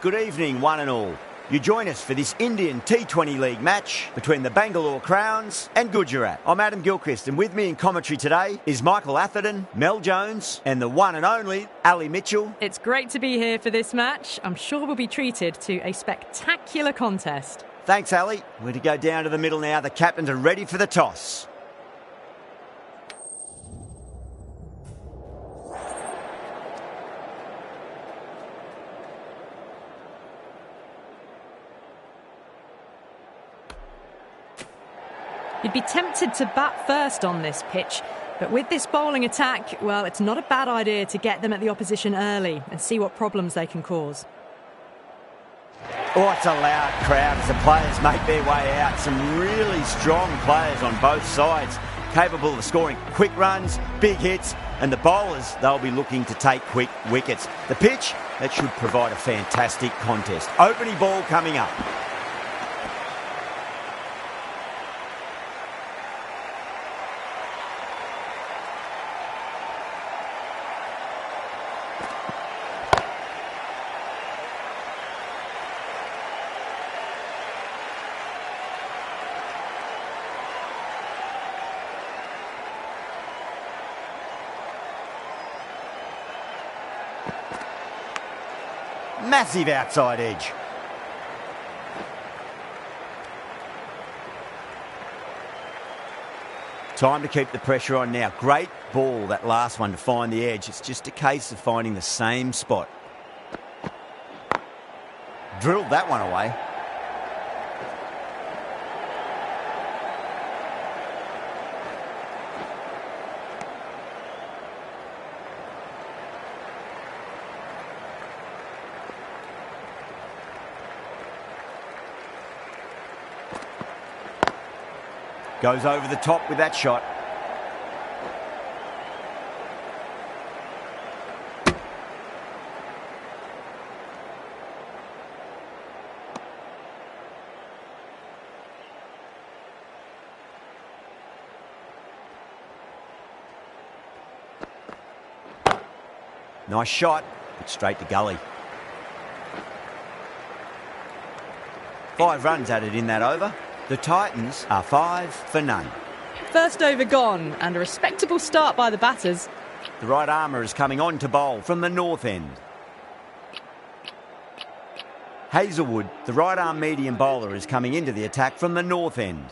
good evening one and all. You join us for this Indian T20 League match between the Bangalore Crowns and Gujarat. I'm Adam Gilchrist, and with me in commentary today is Michael Atherton, Mel Jones and the one and only Ali Mitchell. It's great to be here for this match. I'm sure we'll be treated to a spectacular contest. Thanks, Ali. We're to go down to the middle now. The captains are ready for the toss. You'd be tempted to bat first on this pitch, but with this bowling attack, well, it's not a bad idea to get them at the opposition early and see what problems they can cause. Oh, it's a loud crowd as the players make their way out. Some really strong players on both sides, capable of scoring quick runs, big hits, and the bowlers, they'll be looking to take quick wickets. The pitch, that should provide a fantastic contest. Opening ball coming up. Massive outside edge. Time to keep the pressure on now. Great ball, that last one, to find the edge. It's just a case of finding the same spot. Drilled that one away. Goes over the top with that shot. Nice shot, but straight to gully. 5 runs added in that over. The Titans are 5 for none. First over gone, and a respectable start by the batters. The right armour is coming on to bowl from the north end. Hazelwood, the right arm medium bowler, is coming into the attack from the north end.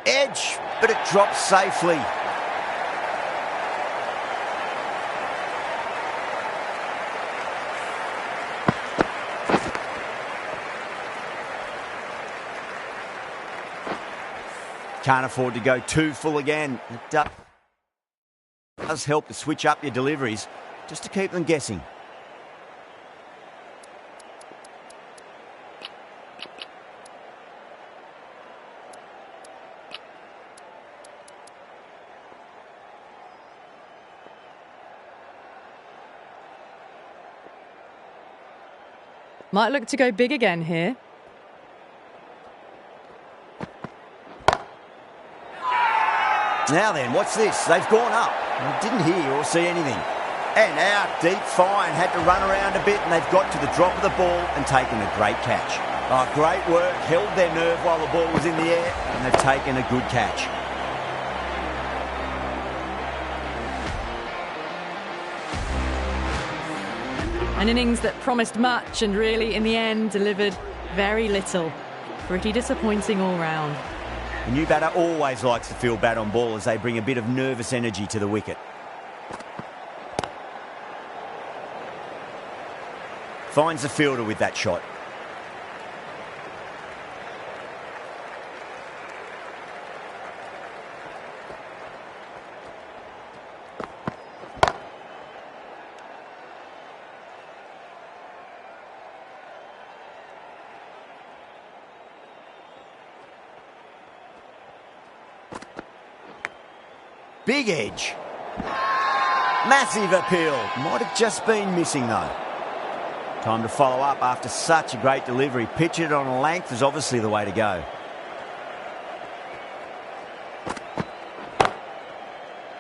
Edge, but it drops safely. Can't afford to go too full again. It does help to switch up your deliveries, just to keep them guessing. Might look to go big again here. Now then, what's this? They've gone up. I didn't hear or see anything. And out deep, fine. Had to run around a bit, and they've got to the drop of the ball and taken a great catch. Oh, great work. Held their nerve while the ball was in the air, and they've taken a good catch. An innings that promised much and really, in the end, delivered very little. Pretty disappointing all round. The new batter always likes to feel bat on ball as they bring a bit of nervous energy to the wicket. Finds the fielder with that shot. Big edge. Massive appeal. Might have just been missing though. Time to follow up after such a great delivery. Pitch it on a length is obviously the way to go.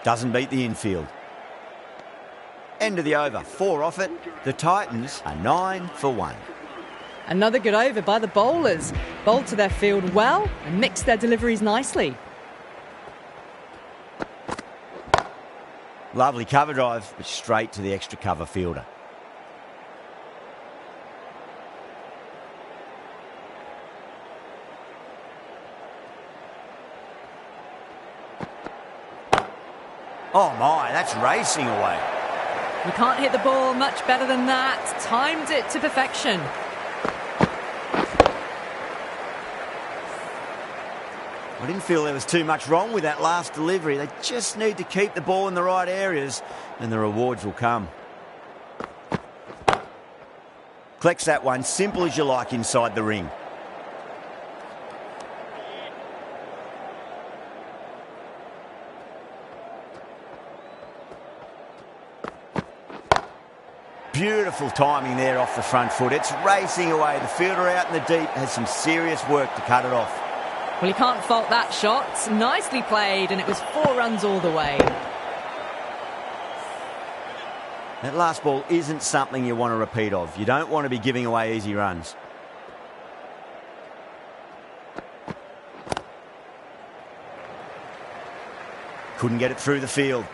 Doesn't beat the infield. End of the over. 4 off it. The Titans are 9 for 1. Another good over by the bowlers. Bowled to their field well and mixed their deliveries nicely. Lovely cover drive, but straight to the extra cover fielder. Oh my, that's racing away. You can't hit the ball much better than that. Timed it to perfection. I didn't feel there was too much wrong with that last delivery. They just need to keep the ball in the right areas and the rewards will come. Collects that one, simple as you like inside the ring. Beautiful timing there off the front foot. It's racing away. The fielder out in the deep has some serious work to cut it off. Well, you can't fault that shot. Nicely played, and it was 4 runs all the way. That last ball isn't something you want to repeat of. You don't want to be giving away easy runs. Couldn't get it through the field.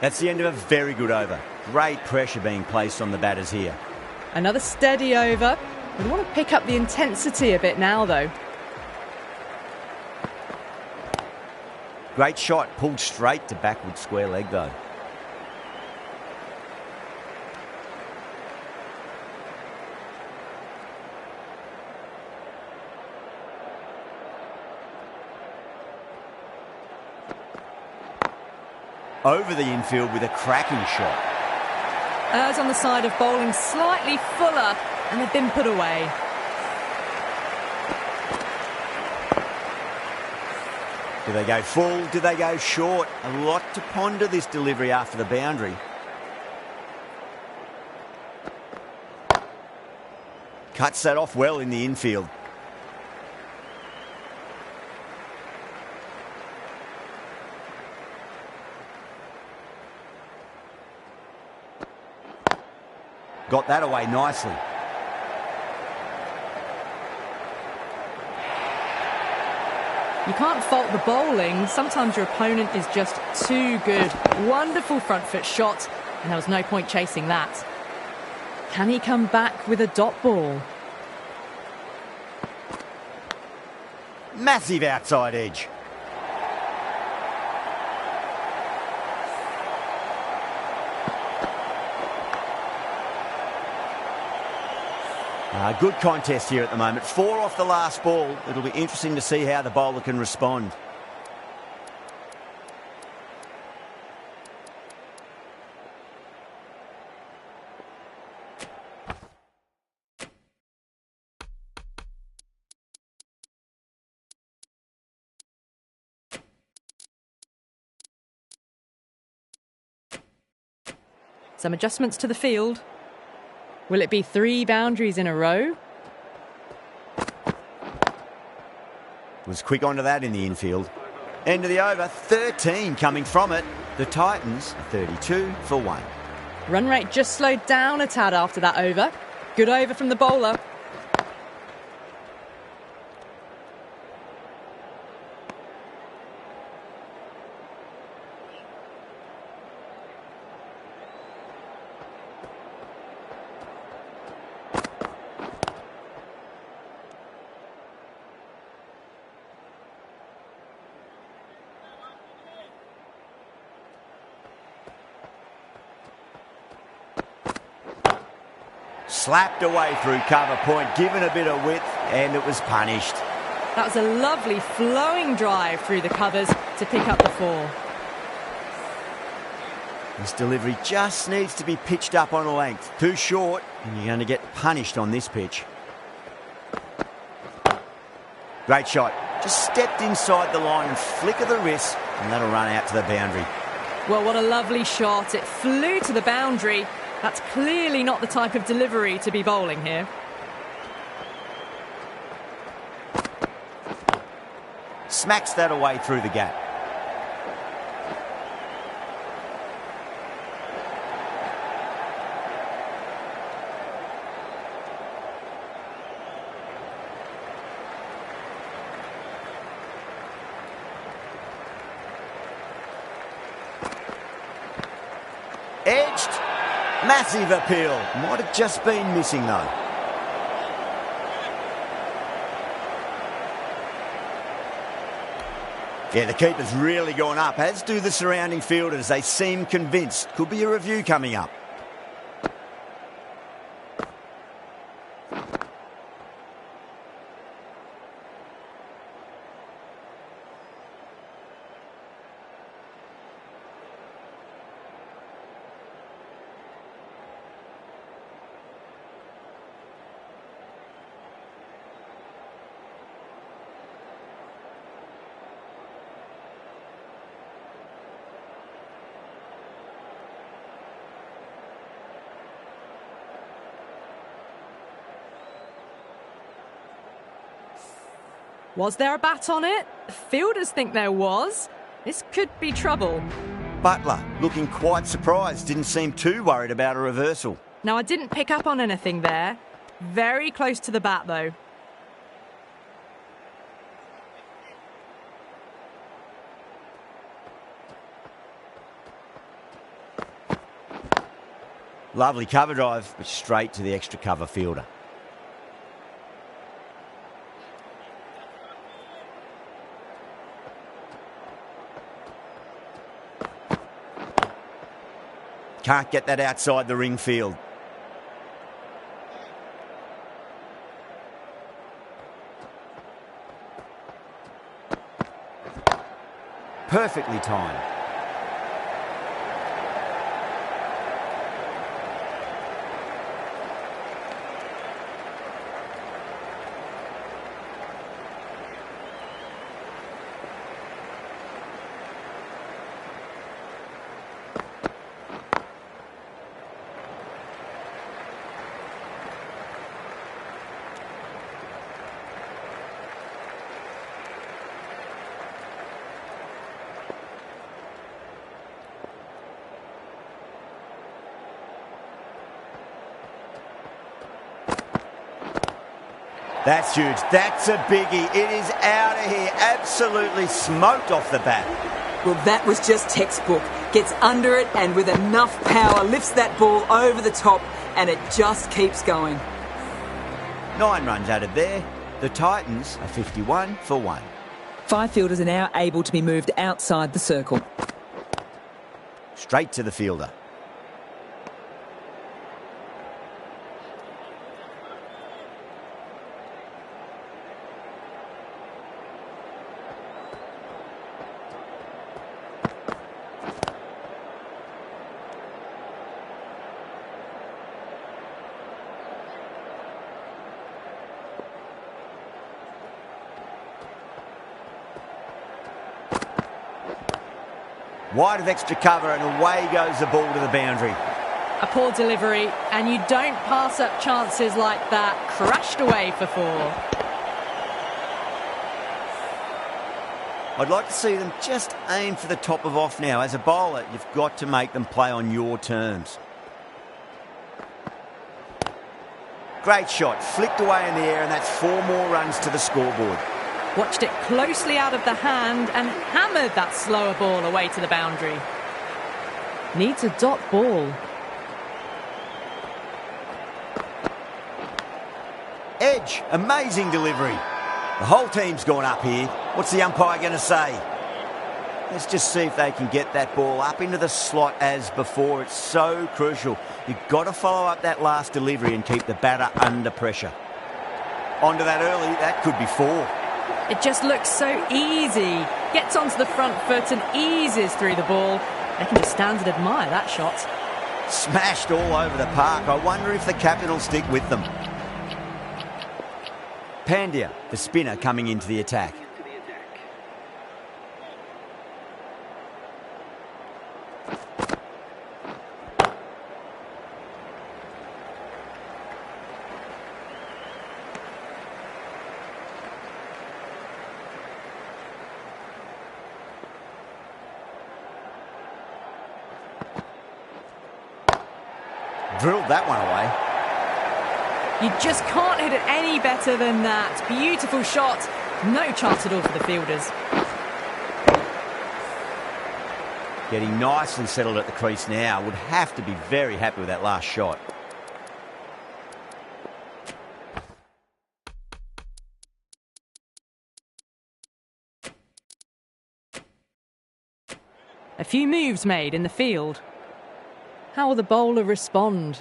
That's the end of a very good over. Great pressure being placed on the batters here. Another steady over. We want to pick up the intensity a bit now, though. Great shot, pulled straight to backward square leg, though. Over the infield with a cracking shot. As on the side of bowling slightly fuller, and they've been put away. Do they go full? Do they go short? A lot to ponder this delivery after the boundary. Cuts that off well in the infield. Got that away nicely. You can't fault the bowling. Sometimes your opponent is just too good. Wonderful front foot shot, and there was no point chasing that. Can he come back with a dot ball? Massive outside edge. Good contest here at the moment. 4 off the last ball. It'll be interesting to see how the bowler can respond. Some adjustments to the field. Will it be 3 boundaries in a row? Was quick onto that in the infield. End of the over, 13 coming from it. The Titans are 32 for 1. Run rate just slowed down a tad after that over. Good over from the bowler. Slapped away through cover point, given a bit of width, and it was punished. That was a lovely flowing drive through the covers to pick up the 4. This delivery just needs to be pitched up on a length. Too short, and you're going to get punished on this pitch. Great shot. Just stepped inside the line and flick of the wrist, and that'll run out to the boundary. Well, what a lovely shot. It flew to the boundary. That's clearly not the type of delivery to be bowling here. Smacks that away through the gap. Edged. Massive appeal. Might have just been missing though. Yeah, the keeper's really gone up, as do the surrounding fielders. They seem convinced. Could be a review coming up. Was there a bat on it? Fielders think there was. This could be trouble. Butler looking quite surprised, didn't seem too worried about a reversal. Now, I didn't pick up on anything there. Very close to the bat, though. Lovely cover drive, but straight to the extra cover fielder. Can't get that outside the ring field. Perfectly timed. That's huge. That's a biggie. It is out of here. Absolutely smoked off the bat. Well, that was just textbook. Gets under it and with enough power lifts that ball over the top and it just keeps going. 9 runs added there. The Titans are 51 for 1. 5 fielders are now able to be moved outside the circle. Straight to the fielder. Wide of extra cover and away goes the ball to the boundary. A poor delivery, and you don't pass up chances like that. Crashed away for 4. I'd like to see them just aim for the top of off now. As a bowler, you've got to make them play on your terms. Great shot, flicked away in the air, and that's 4 more runs to the scoreboard. Watched it closely out of the hand and hammered that slower ball away to the boundary. Needs a dot ball. Edge, amazing delivery. The whole team's gone up here. What's the umpire going to say? Let's just see if they can get that ball up into the slot as before. It's so crucial. You've got to follow up that last delivery and keep the batter under pressure. Onto that early, that could be 4. It just looks so easy. Gets onto the front foot and eases through the ball. They can just stand and admire that shot. Smashed all over the park. I wonder if the captain will stick with them. Pandya, the spinner, coming into the attack. Drilled that one away. You just can't hit it any better than that. Beautiful shot. No chance at all for the fielders. Getting nicely settled at the crease now. Would have to be very happy with that last shot. A few moves made in the field. How will the bowler respond?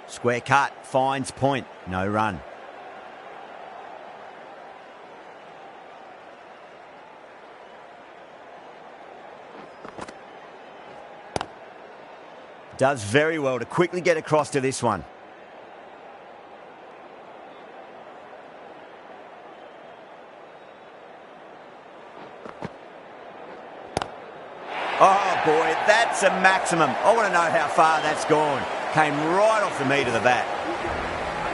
Square cut, finds point, no run. Does very well to quickly get across to this one. Oh boy, that's a maximum. I want to know how far that's gone. Came right off the meat of the bat.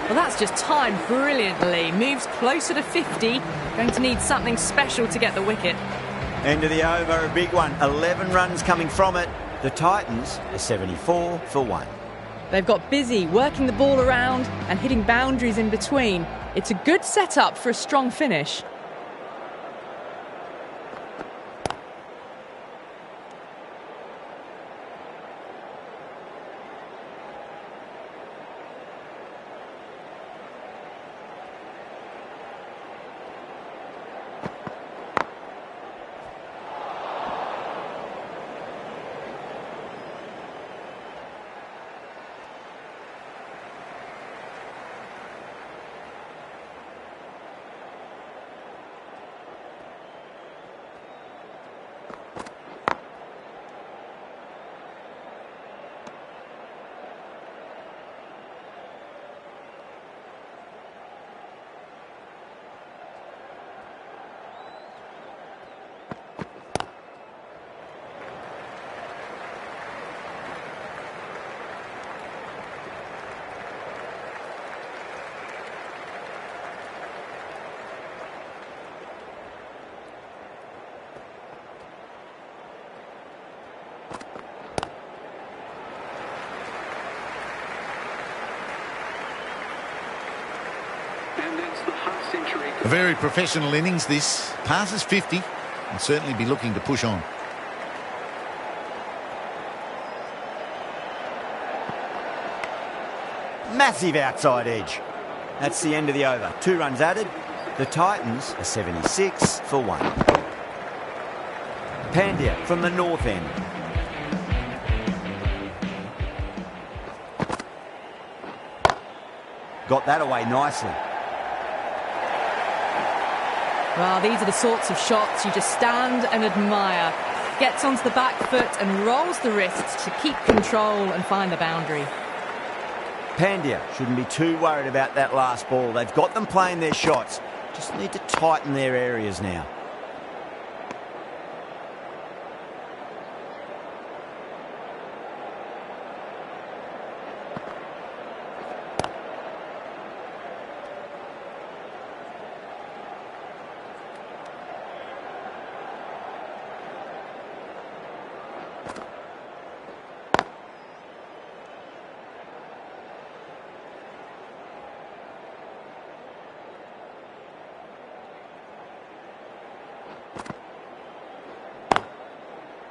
Well, that's just timed brilliantly. Moves closer to 50. Going to need something special to get the wicket. End of the over, a big one. 11 runs coming from it. The Titans are 74 for 1. They've got busy working the ball around and hitting boundaries in between. It's a good setup for a strong finish. A very professional innings this. Passes 50 and certainly be looking to push on. Massive outside edge. That's the end of the over. 2 runs added. The Titans are 76 for 1. Pandya from the north end. Got that away nicely. Well, these are the sorts of shots you just stand and admire. Gets onto the back foot and rolls the wrists to keep control and find the boundary. Pandya shouldn't be too worried about that last ball. They've got them playing their shots. Just need to tighten their areas now.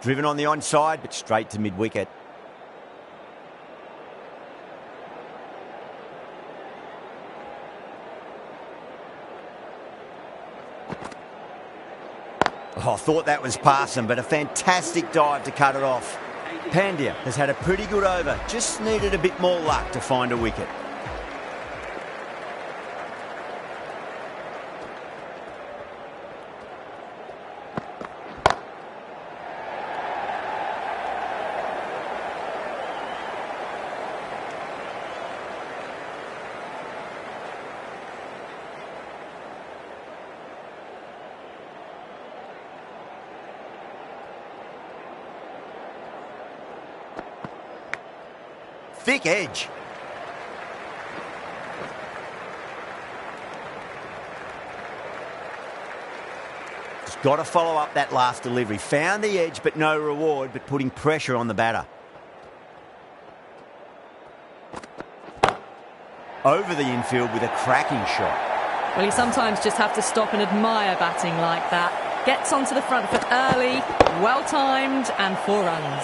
Driven on the onside, but straight to mid-wicket. Oh, I thought that was past him, but a fantastic dive to cut it off. Pandya has had a pretty good over, just needed a bit more luck to find a wicket. Thick edge. got to follow up that last delivery. Found the edge, but no reward, but putting pressure on the batter. Over the infield with a cracking shot. Well, you sometimes just have to stop and admire batting like that. Gets onto the front foot early, well-timed, and 4 runs.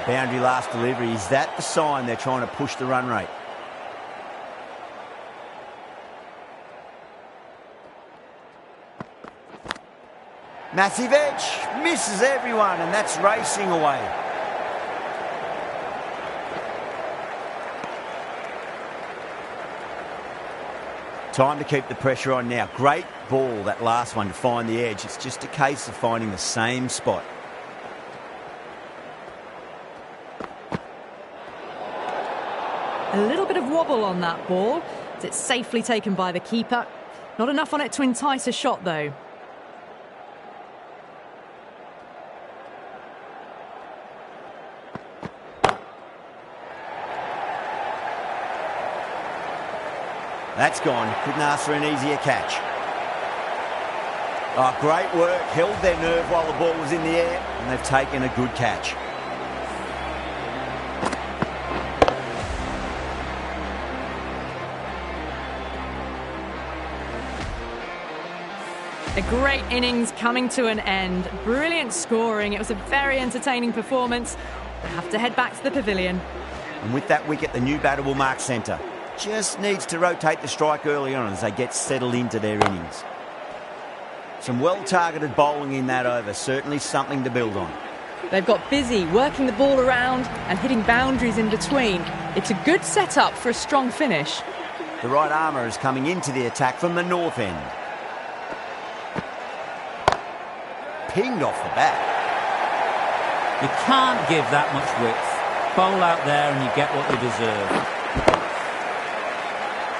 Boundary last delivery. Is that the sign they're trying to push the run rate? Massive edge, misses everyone, and that's racing away. Time to keep the pressure on now. Great ball, that last one, to find the edge. It's just a case of finding the same spot. A little bit of wobble on that ball. It's safely taken by the keeper. Not enough on it to entice a shot, though. That's gone. Couldn't ask for an easier catch. Oh, great work. Held their nerve while the ball was in the air, and they've taken a good catch. A great innings coming to an end. Brilliant scoring. It was a very entertaining performance. We'll have to head back to the pavilion. And with that wicket, the new batter will mark centre. Just needs to rotate the strike early on as they get settled into their innings. Some well-targeted bowling in that over. Certainly something to build on. They've got busy working the ball around and hitting boundaries in between. It's a good setup for a strong finish. The right armour is coming into the attack from the north end. Pinged off the bat. You can't give that much width. Bowl out there and you get what you deserve.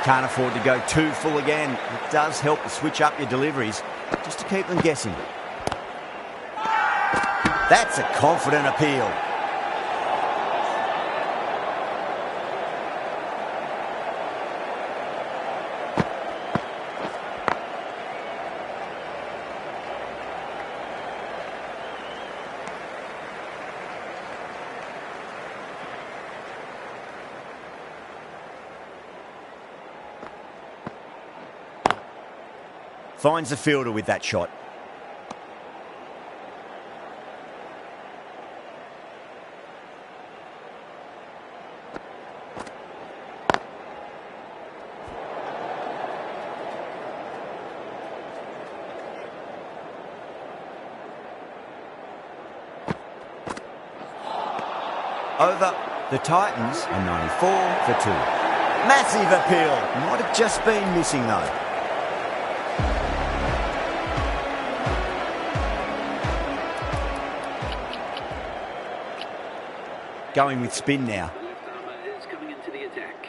Can't afford to go too full again. It does help to switch up your deliveries, just to keep them guessing. That's a confident appeal. Finds the fielder with that shot. Over. The Titans are 94 for 2. Massive appeal. Might have just been missing though. Going with spin now. Coming into the attack.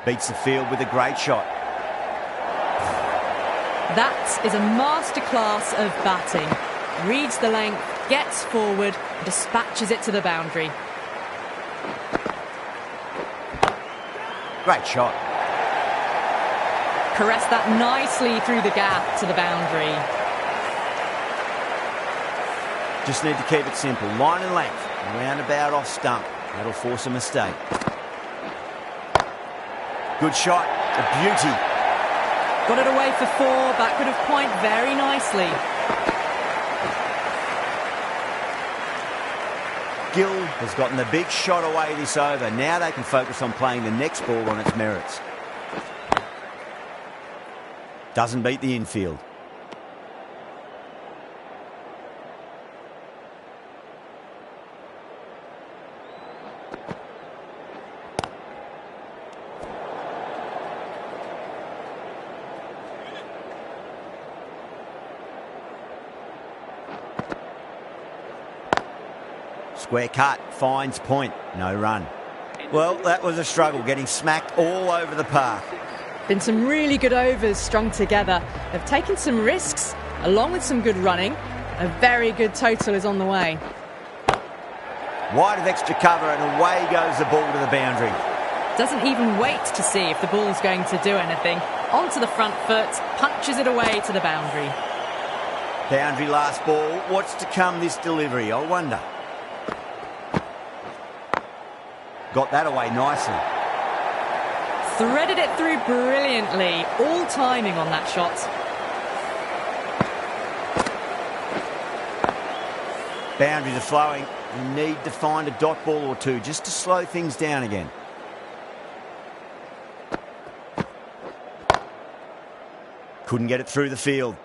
Beats the field with a great shot. That is a masterclass of batting. Reads the length, gets forward, dispatches it to the boundary. Great shot. Caressed that nicely through the gap to the boundary. Just need to keep it simple. Line and length. Roundabout off stump. That'll force a mistake. Good shot. A beauty. Got it away for 4. Backward of point very nicely. Gill has gotten the big shot away this over. Now they can focus on playing the next ball on its merits. Doesn't beat the infield. Square cut, finds point, no run. Well, that was a struggle, getting smacked all over the park. Been some really good overs strung together. They've taken some risks, along with some good running. A very good total is on the way. Wide of extra cover and away goes the ball to the boundary. Doesn't even wait to see if the ball's going to do anything. Onto the front foot, punches it away to the boundary. Boundary last ball. What's to come this delivery, I wonder? Got that away nicely. Threaded it through brilliantly. All timing on that shot. Boundaries are flowing. You need to find a dot ball or two just to slow things down again. Couldn't get it through the field.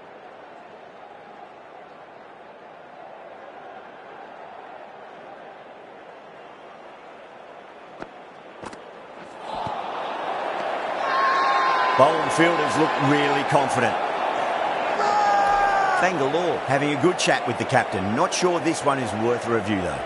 Bowling fielders look really confident. Bangalore having a good chat with the captain. Not sure this one is worth a review though.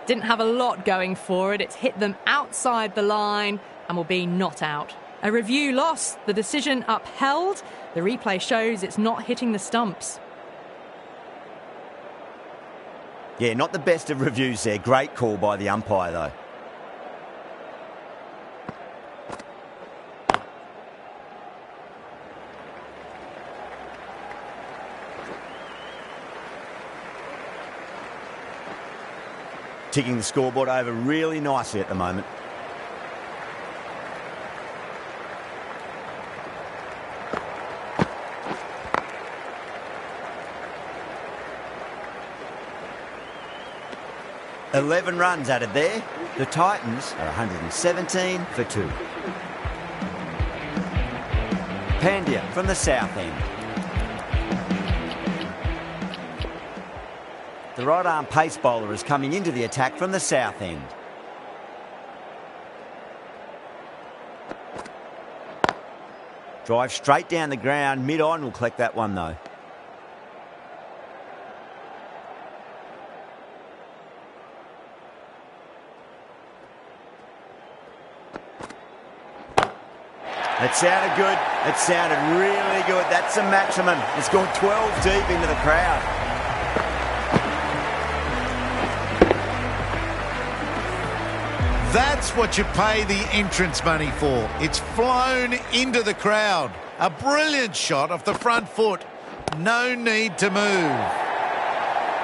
Didn't have a lot going for it. It's hit them outside the line and will be not out. A review loss. The decision upheld. The replay shows it's not hitting the stumps. Yeah, not the best of reviews there. Great call by the umpire though. Ticking the scoreboard over really nicely at the moment. $11 runs added there. The Titans are 117 for 2. Pandya from the south end. The right-arm pace bowler is coming into the attack from the south end. Drive straight down the ground. Mid-on will collect that one though. It sounded good. It sounded really good. That's the maximum. It's gone 12 deep into the crowd. That's what you pay the entrance money for. It's flown into the crowd. A brilliant shot off the front foot. No need to move.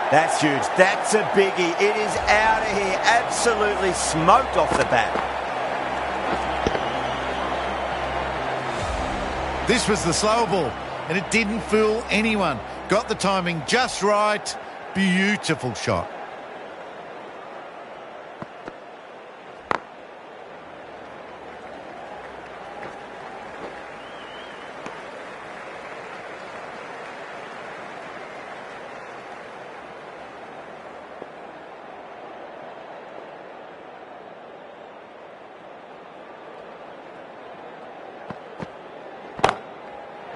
That's huge. That's a biggie. It is out of here. Absolutely smoked off the bat. This was the slow ball, and it didn't fool anyone. Got the timing just right. Beautiful shot.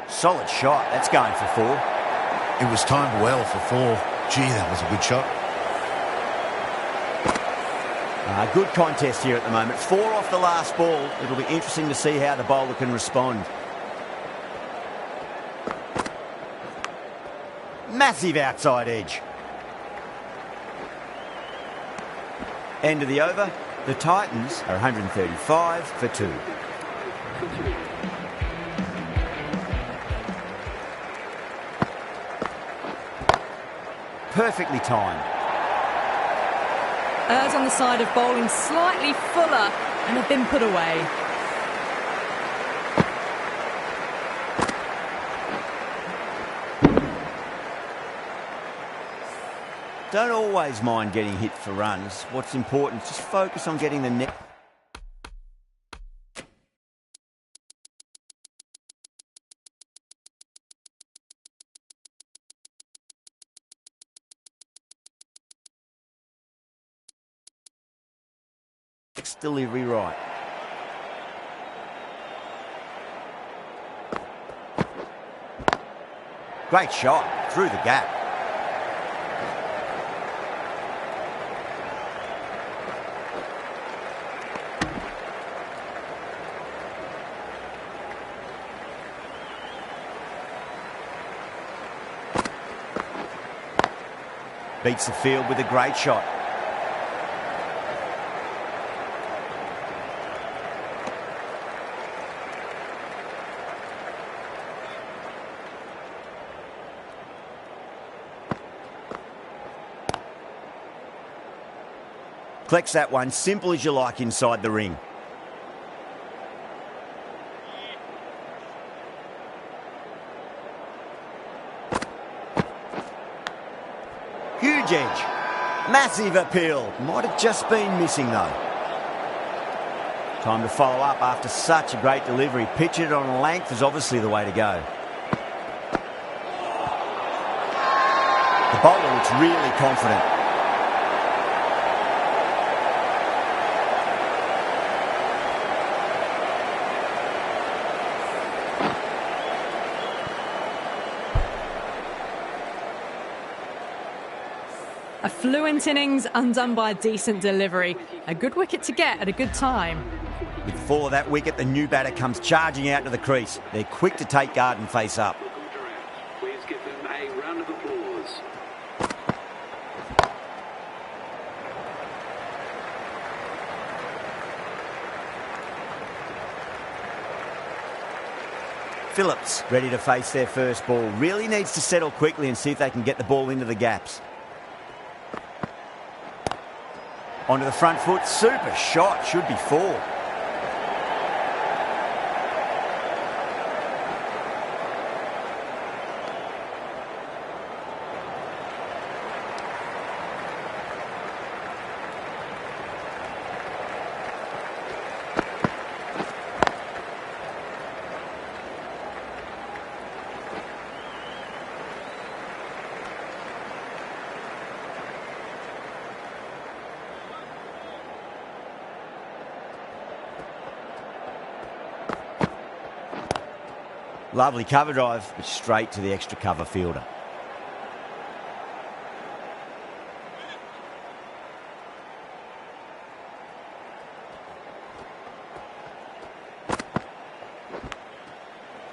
Solid shot. That's going for 4. It was timed well for 4. Gee, that was a good shot. Good contest here at the moment. 4 off the last ball. It'll be interesting to see how the bowler can respond. Massive outside edge. End of the over. The Titans are 135 for 2. Perfectly timed. Errs on the side of bowling slightly fuller and have been put away. Don't always mind getting hit for runs. What's important is just focus on getting the net. Delivery right. Great shot through the gap. Beats the field with a great shot. Collects that one, simple as you like inside the ring. Huge edge. Massive appeal. Might have just been missing though. Time to follow up after such a great delivery. Pitch it on length is obviously the way to go. The bowler looks really confident. A fluent innings undone by a decent delivery. A good wicket to get at a good time. With the fall of that wicket, the new batter comes charging out to the crease. They're quick to take guard and face up. Please give them a round of applause. Phillips ready to face their first ball. Really needs to settle quickly and see if they can get the ball into the gaps. Onto the front foot, super shot, should be 4. Lovely cover drive, but straight to the extra cover fielder.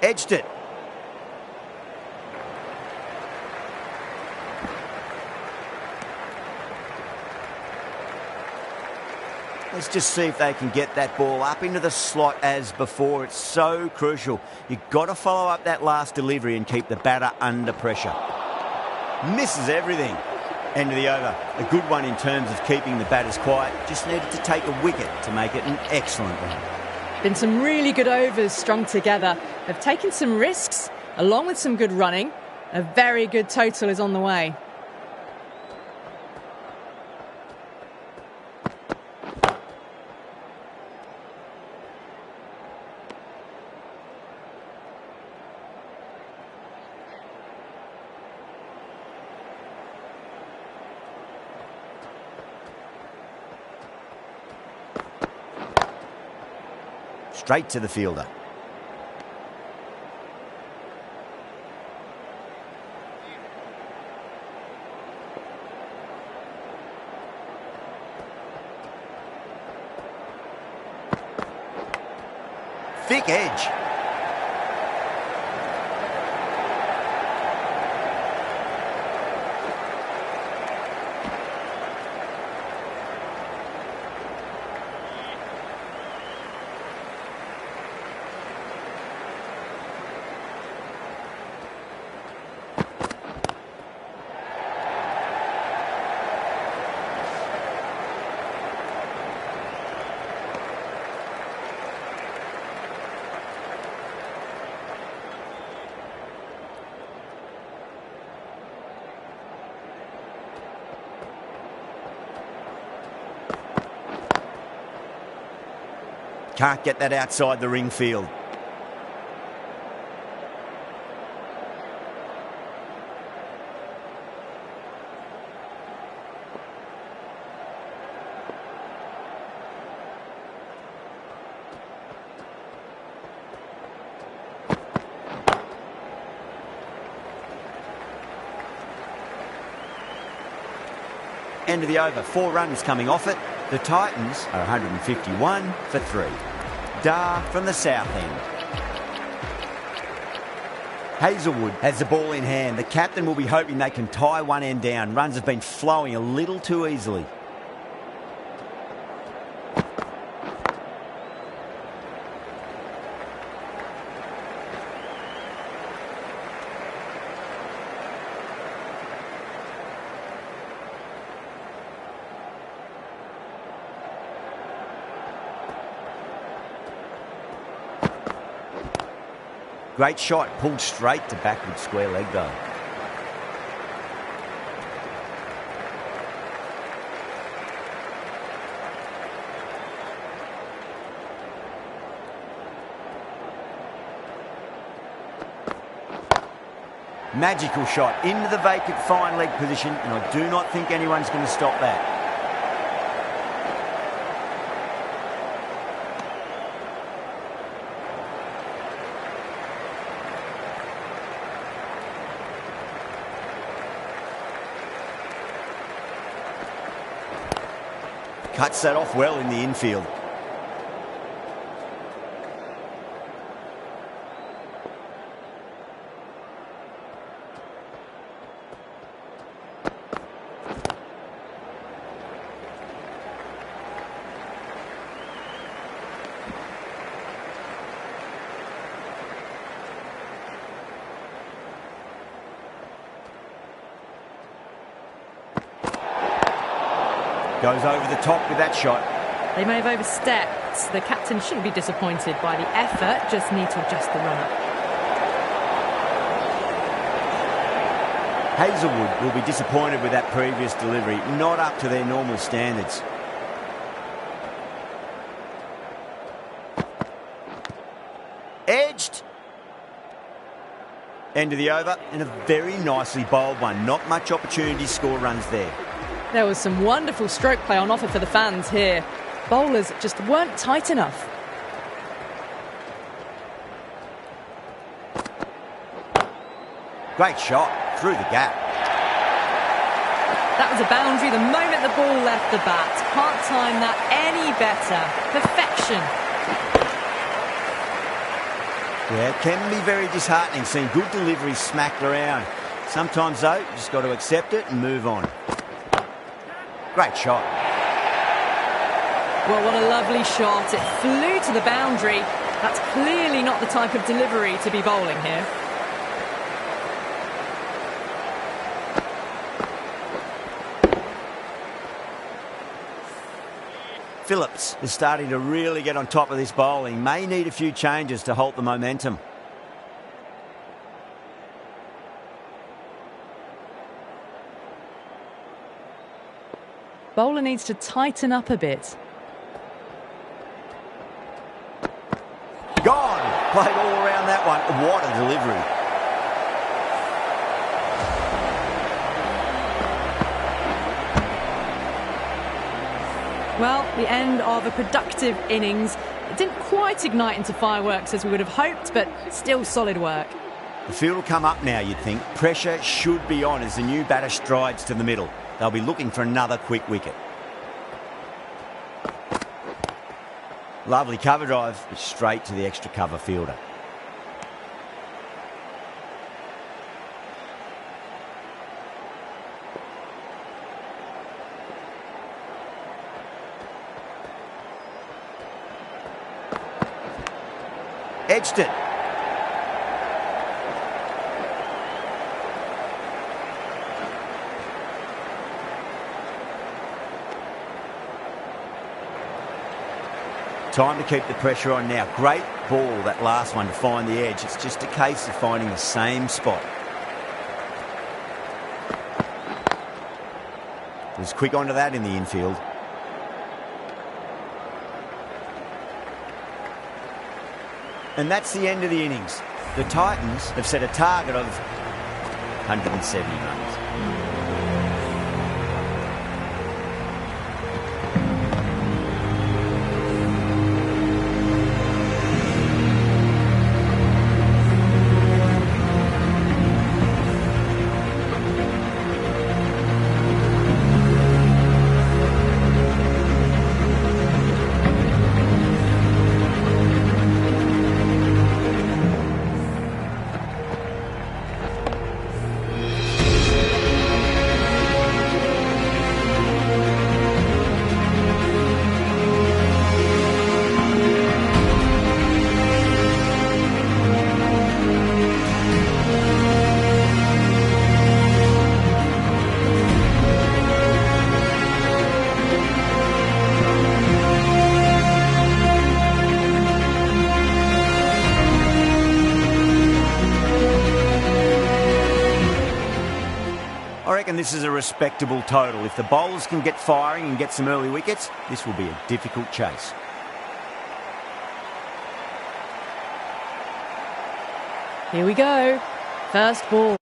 Edged it. Let's just see if they can get that ball up into the slot as before. It's so crucial. You've got to follow up that last delivery and keep the batter under pressure. Misses everything. End of the over. A good one in terms of keeping the batters quiet. Just needed to take a wicket to make it an excellent one. Been some really good overs strung together. They've taken some risks, along with some good running. A very good total is on the way. Straight to the fielder. Thick edge. Can't get that outside the ring field. End of the over, 4 runs coming off it. The Titans are 151 for 3. Dar from the south end. Hazelwood has the ball in hand. The captain will be hoping they can tie one end down. Runs have been flowing a little too easily. Great shot, pulled straight to backward square leg though. Magical shot into the vacant fine leg position, and I do not think anyone's going to stop that. Cuts that off well in the infield. Goes over the top with that shot. They may have overstepped. The captain shouldn't be disappointed by the effort, just need to adjust the run-up. Hazelwood will be disappointed with that previous delivery, not up to their normal standards. Edged. End of the over, and a very nicely bowled one. Not much opportunity to score runs there. There was some wonderful stroke play on offer for the fans here. Bowlers just weren't tight enough. Great shot through the gap. That was a boundary the moment the ball left the bat. Can't time that any better. Perfection. Yeah, it can be very disheartening seeing good deliveries smacked around. Sometimes though, you just got to accept it and move on. Great shot. Well, what a lovely shot. It flew to the boundary. That's clearly not the type of delivery to be bowling here. Phillips is starting to really get on top of this bowling. May need a few changes to halt the momentum. Bowler needs to tighten up a bit. Gone! Played all around that one. What a delivery. Well, the end of a productive innings. It didn't quite ignite into fireworks as we would have hoped, but still solid work. The field will come up now, you'd think. Pressure should be on as the new batter strides to the middle. They'll be looking for another quick wicket. Lovely cover drive, straight to the extra cover fielder. Edged it. Time to keep the pressure on now. Great ball, that last one, to find the edge. It's just a case of finding the same spot. Was quick onto that in the infield. And that's the end of the innings. The Titans have set a target of 170 runs. this is a respectable total. If the bowlers can get firing and get some early wickets, this will be a difficult chase. Here we go. First ball.